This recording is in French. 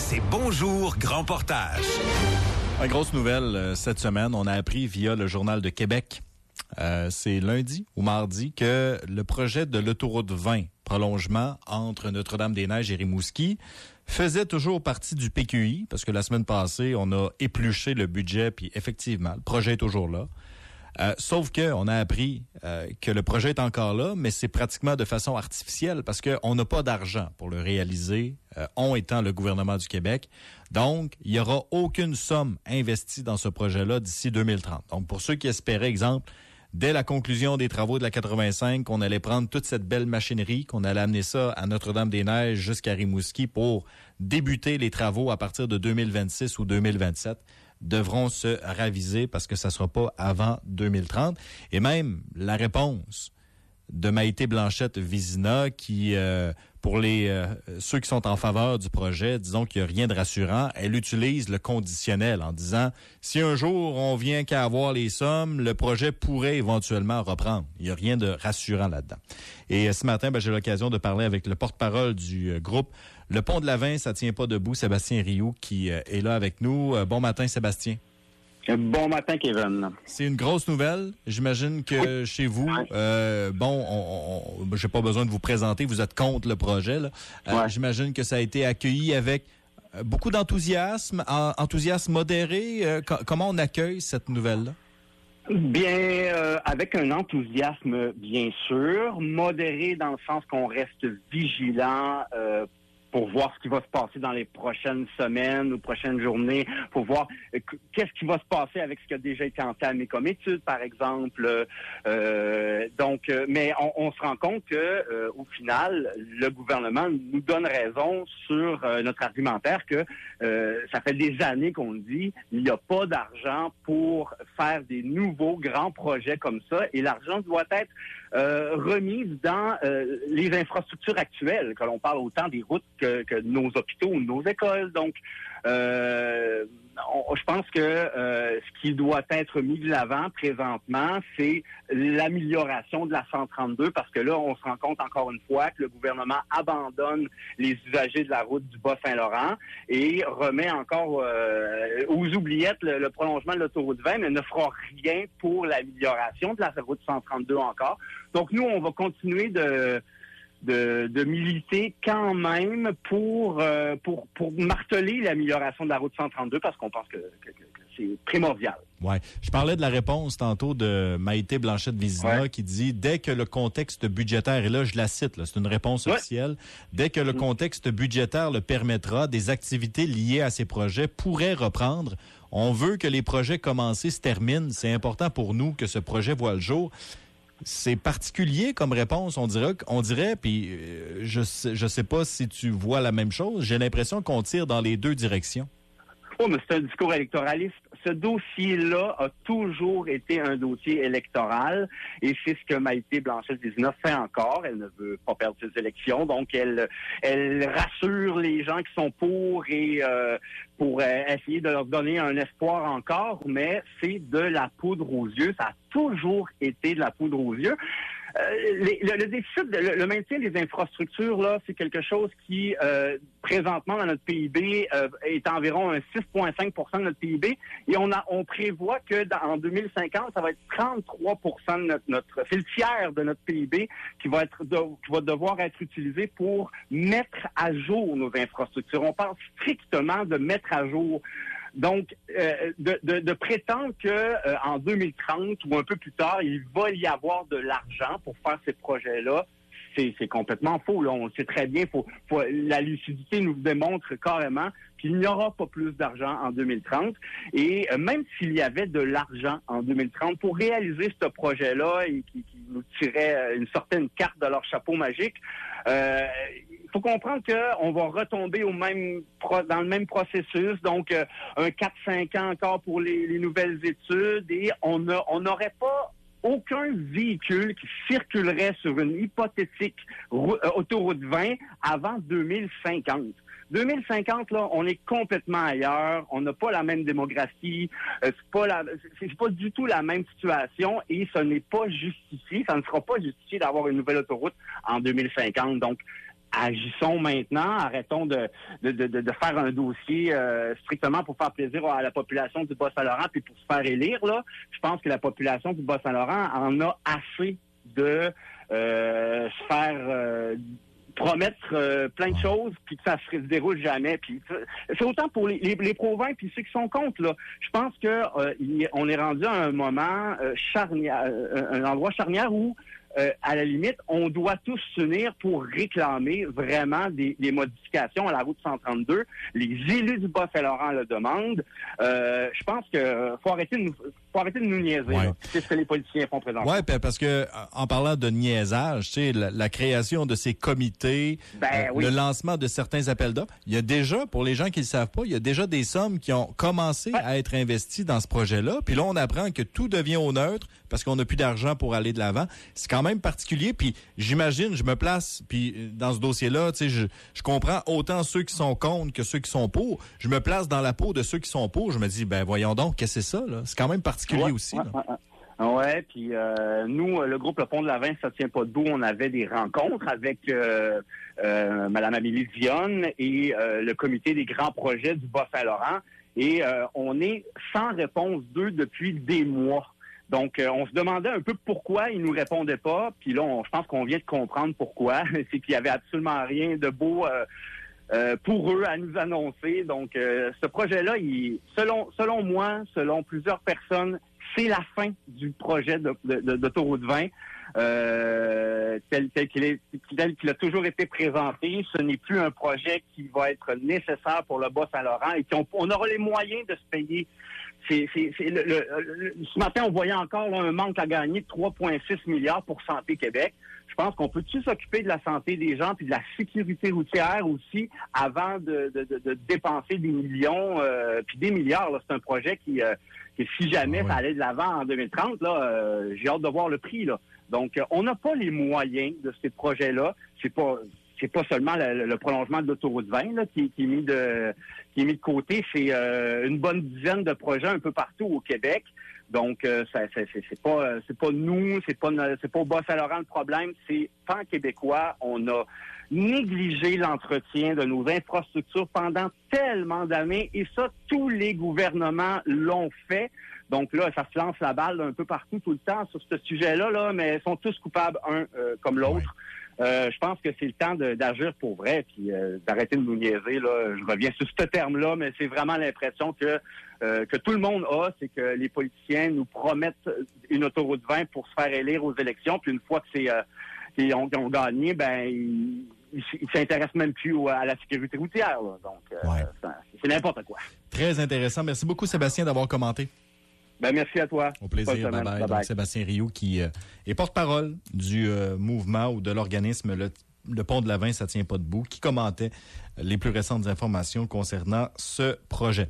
C'est Bonjour Grand Portage. Une grosse nouvelle cette semaine. On a appris via le Journal de Québec, c'est lundi ou mardi, que le projet de l'autoroute 20, prolongement entre Notre-Dame-des-Neiges et Rimouski, faisait toujours partie du PQI, parce que la semaine passée, on a épluché le budget, puis effectivement, le projet est toujours là. Sauf que on a appris que le projet est encore là, mais c'est pratiquement de façon artificielle parce qu'on n'a pas d'argent pour le réaliser, on étant le gouvernement du Québec. Donc, il n'y aura aucune somme investie dans ce projet-là d'ici 2030. Donc, pour ceux qui espéraient, exemple, dès la conclusion des travaux de la 85, qu'on allait prendre toute cette belle machinerie, qu'on allait amener ça à Notre-Dame-des-Neiges jusqu'à Rimouski pour débuter les travaux à partir de 2026 ou 2027, devront se raviser parce que ça sera pas avant 2030. Et même la réponse de Maïté Blanchette-Vizina qui, pour ceux qui sont en faveur du projet, disons qu'il n'y a rien de rassurant, elle utilise le conditionnel en disant si un jour on vient qu'à avoir les sommes, le projet pourrait éventuellement reprendre. Il n'y a rien de rassurant là-dedans. Et ce matin, j'ai l'occasion de parler avec le porte-parole du groupe Le Pont de la Vin, ça tient pas debout, Sébastien Rioux, qui est là avec nous. Bon matin, Sébastien. Bon matin, Kevin. C'est une grosse nouvelle. J'imagine que chez vous, j'ai pas besoin de vous présenter, vous êtes contre le projet, là. J'imagine que ça a été accueilli avec beaucoup d'enthousiasme, enthousiasme modéré. Comment on accueille cette nouvelle-là? Bien, avec un enthousiasme, bien sûr, modéré dans le sens qu'on reste vigilant pour voir ce qui va se passer dans les prochaines semaines ou prochaines journées, pour voir qu'est-ce qui va se passer avec ce qui a déjà été entamé comme étude, par exemple. Mais on se rend compte que, au final, le gouvernement nous donne raison sur notre argumentaire que ça fait des années qu'on le dit, il n'y a pas d'argent pour faire des nouveaux grands projets comme ça, et l'argent doit être remise dans les infrastructures actuelles, que l'on parle autant des routes que nos hôpitaux ou nos écoles. Donc, je pense que ce qui doit être mis de l'avant présentement, c'est l'amélioration de la 132, parce que là, on se rend compte encore une fois que le gouvernement abandonne les usagers de la route du Bas-Saint-Laurent et remet encore aux oubliettes le prolongement de l'autoroute 20, mais ne fera rien pour l'amélioration de la route 132 encore. Donc, nous, on va continuer de militer quand même pour marteler l'amélioration de la route 132 parce qu'on pense que c'est primordial. Ouais, je parlais de la réponse tantôt de Maïté Blanchette-Vizina qui dit dès que le contexte budgétaire, et là je la cite, là, c'est une réponse officielle, dès que le contexte budgétaire le permettra, des activités liées à ces projets pourraient reprendre. On veut que les projets commencés se terminent. C'est important pour nous que ce projet voit le jour. C'est particulier comme réponse, on dirait, puis je sais pas si tu vois la même chose. J'ai l'impression qu'on tire dans les deux directions. Oh, mais c'est un discours électoraliste. Ce dossier-là a toujours été un dossier électoral et c'est ce que Maïté Blanchette-Vizina fait encore. Elle ne veut pas perdre ses élections, donc elle rassure les gens qui sont pour et pour essayer de leur donner un espoir encore, mais c'est de la poudre aux yeux. Ça a toujours été de la poudre aux yeux. Le déficit, le maintien des infrastructures, là, c'est quelque chose qui, présentement, dans notre PIB, est environ un 6,5 de notre PIB. Et on prévoit que en 2050, ça va être 33 de c'est le tiers de notre PIB qui va devoir être utilisé pour mettre à jour nos infrastructures. On parle strictement de mettre à jour. Donc, de prétendre que en 2030 ou un peu plus tard, il va y avoir de l'argent pour faire ces projets-là, c'est complètement faux. Là. On le sait très bien. La lucidité nous démontre carrément qu'il n'y aura pas plus d'argent en 2030. Et même s'il y avait de l'argent en 2030 pour réaliser ce projet-là et qui nous tirait une certaine carte de leur chapeau magique, il faut comprendre qu'on va retomber dans le même processus, donc un 4-5 ans encore pour les nouvelles études, et on n'aurait pas aucun véhicule qui circulerait sur une hypothétique autoroute 20 avant 2050. 2050, là, on est complètement ailleurs. On n'a pas la même démographie. C'est pas du tout la même situation et ce n'est pas justifié. Ça ne sera pas justifié d'avoir une nouvelle autoroute en 2050. Donc, agissons maintenant, arrêtons de faire un dossier strictement pour faire plaisir à la population du Bas-Saint-Laurent puis pour se faire élire. Là, je pense que la population du Bas-Saint-Laurent en a assez de se faire promettre plein de choses puis que ça se déroule jamais. Puis c'est autant pour les Provins puis ceux qui sont contre. Là, je pense que on est rendu à un moment charnière, un endroit charnière où à la limite, on doit tous s'unir pour réclamer vraiment des modifications à la route 132. Les élus du Bas-Saint-Laurent le demandent. Je pense que faut arrêter de nous niaiser. Ouais. C'est ce que les politiciens font présentement. Oui, parce que en parlant de niaisage, tu sais, la création de ces comités, oui. le lancement de certains appels d'offres, il y a déjà, pour les gens qui ne le savent pas, il y a déjà des sommes qui ont commencé à être investies dans ce projet-là. Puis là, on apprend que tout devient au neutre parce qu'on n'a plus d'argent pour aller de l'avant. C'est quand même particulier. Puis j'imagine, je me place, puis dans ce dossier-là, tu sais, je comprends autant ceux qui sont contre que ceux qui sont pour. Je me place dans la peau de ceux qui sont pour. Je me dis, ben voyons donc, qu'est-ce que c'est ça, là? C'est quand même particulier aussi. Ouais, puis nous, le groupe Le Pont de la Vin, ça tient pas debout. On avait des rencontres avec Mme Amélie Dionne et le comité des grands projets du Bas-Saint-Laurent. Et on est sans réponse d'eux depuis des mois. Donc, on se demandait un peu pourquoi ils nous répondaient pas. Puis là, je pense qu'on vient de comprendre pourquoi. C'est qu'il y avait absolument rien de beau pour eux à nous annoncer. Donc, ce projet-là, selon moi, selon plusieurs personnes, c'est la fin du projet d'autoroute 20 tel qu'il a toujours été présenté. Ce n'est plus un projet qui va être nécessaire pour le Bas-Saint-Laurent et on aura les moyens de se payer. Ce matin, on voyait encore là, un manque à gagner de 3,6 milliards pour Santé Québec. Je pense qu'on peut-tu s'occuper de la santé des gens puis de la sécurité routière aussi avant de dépenser des millions puis des milliards. Là, c'est un projet qui si jamais ça allait de l'avant en 2030, là, j'ai hâte de voir le prix. Là. Donc, on n'a pas les moyens de ces projets-là. C'est pas seulement le prolongement de l'autoroute 20 là, qui est mis de côté. C'est une bonne dizaine de projets un peu partout au Québec. Donc, c'est pas nous, c'est pas au Bas-Saint-Laurent le problème. C'est tant québécois, on a négligé l'entretien de nos infrastructures pendant tellement d'années. Et ça, tous les gouvernements l'ont fait. Donc là, ça se lance la balle un peu partout tout le temps sur ce sujet-là, là, mais ils sont tous coupables, un comme l'autre. Je pense que c'est le temps d'agir pour vrai, puis d'arrêter de nous niaiser. Là. Je reviens sur ce terme-là, mais c'est vraiment l'impression que tout le monde a, c'est que les politiciens nous promettent une autoroute 20 pour se faire élire aux élections, puis une fois que qu'ils ont gagné, ben ils s'intéressent même plus à la sécurité routière. Là. Donc, c'est n'importe quoi. Très intéressant. Merci beaucoup, Sébastien, d'avoir commenté. Ben, merci à toi. Au plaisir. Bye-bye. Donc, Sébastien Rioux qui est porte-parole du mouvement ou de l'organisme Le Pont de la Vin, ça tient pas debout, qui commentait les plus récentes informations concernant ce projet.